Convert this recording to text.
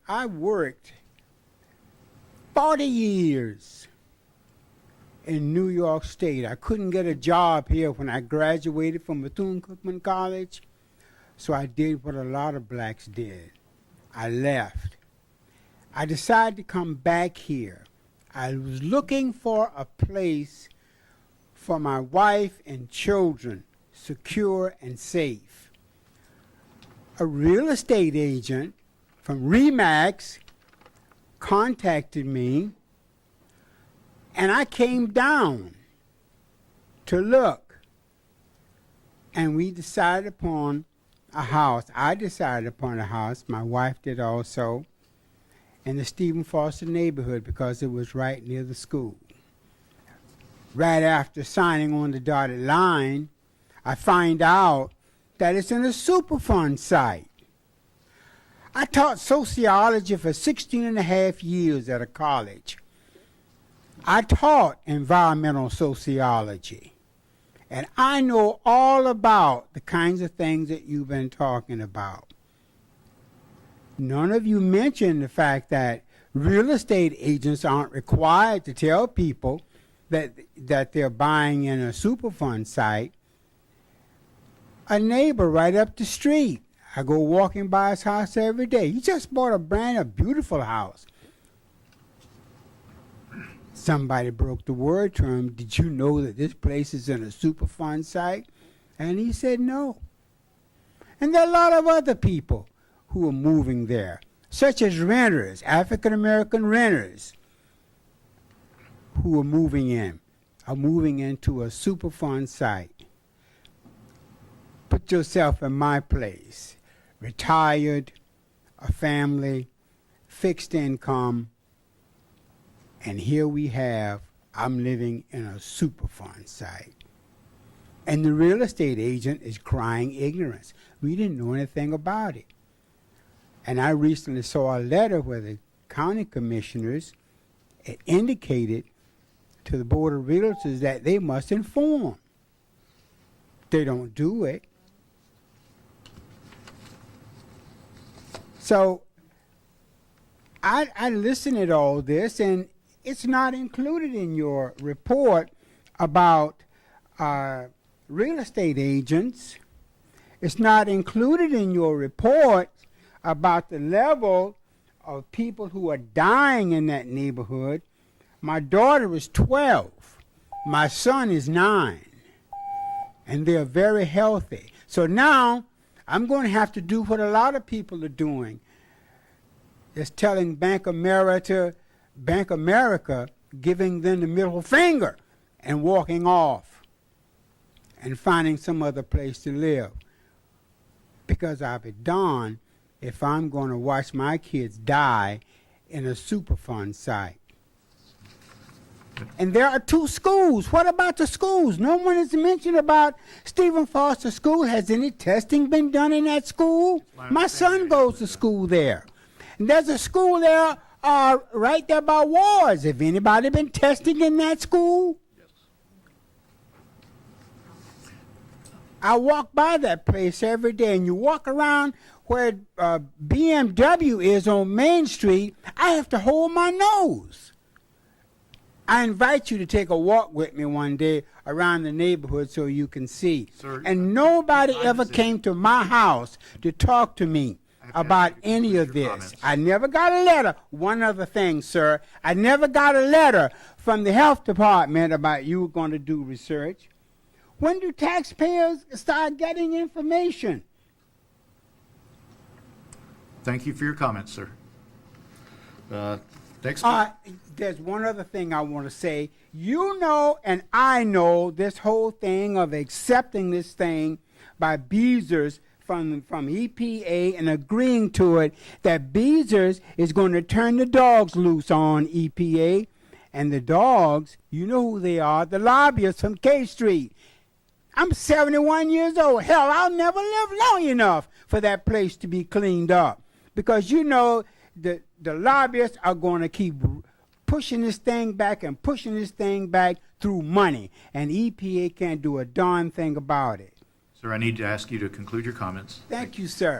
I worked 40 years in New York State. I couldn't get a job here when I graduated from Bethune-Cookman College, so I did what a lot of blacks did. I left. I decided to come back here. I was looking for a place for my wife and children, secure and safe. A real estate agent from RE/MAX contacted me, and I came down to look, and we decided upon a house. I decided upon a house. My wife did also, in the Stephen Foster neighborhood because it was right near the school. Right after signing on the dotted line, I find out that it's in a Superfund site. I taught sociology for 16 and a half years at a college. I taught environmental sociology, and I know all about the kinds of things that you've been talking about. None of you mentioned the fact that real estate agents aren't required to tell people that they're buying in a Superfund site. A neighbor right up the street, I go walking by his house every day. He just bought a brand new, beautiful house. Somebody broke the word to him. Did you know that this place is in a Superfund site? And he said no. And there are a lot of other people who are moving there, such as renters, African American renters, who are moving into a Superfund site. Put yourself in my place. Retired, a family, fixed income, and here we have, I'm living in a Superfund site. And the real estate agent is crying ignorance. We didn't know anything about it. And I recently saw a letter where the county commissioners indicated to the Board of Realtors that they must inform. They don't do it. So I listened at all this, and it's not included in your report about real estate agents. It's not included in your report about the level of people who are dying in that neighborhood. My daughter is 12. My son is 9. And they're very healthy. So now I'm going to have to do what a lot of people are doing. It's telling Bank America, giving them the middle finger and walking off and finding some other place to live. Because I'll be darned if I'm going to watch my kids die in a Superfund site. And there are 2 schools. What about the schools? No one has mentioned about Stephen Foster School. Has any testing been done in that school? My son goes to school there. And there's a school there right there by Wards. Have anybody been testing in that school? Yes. I walk by that place every day, and you walk around where BMW is on Main Street, I have to hold my nose. I invite you to take a walk with me one day around the neighborhood so you can see. Sir, and nobody ever came to my house to talk to me about any of this. Comments. I never got a letter. One other thing, sir. I never got a letter from the health department about you were going to do research. When do taxpayers start getting information? Thank you for your comments, sir. Next. There's one other thing I want to say. You know, and I know this whole thing of accepting this thing by Beezers from EPA and agreeing to it, that Beezers is going to turn the dogs loose on EPA. And the dogs, you know who they are, the lobbyists from K Street. I'm 71 years old. Hell, I'll never live long enough for that place to be cleaned up. Because you know the lobbyists are going to keep pushing this thing back and pushing this thing back through money. And EPA can't do a darn thing about it. Sir, I need to ask you to conclude your comments. Thank you, sir.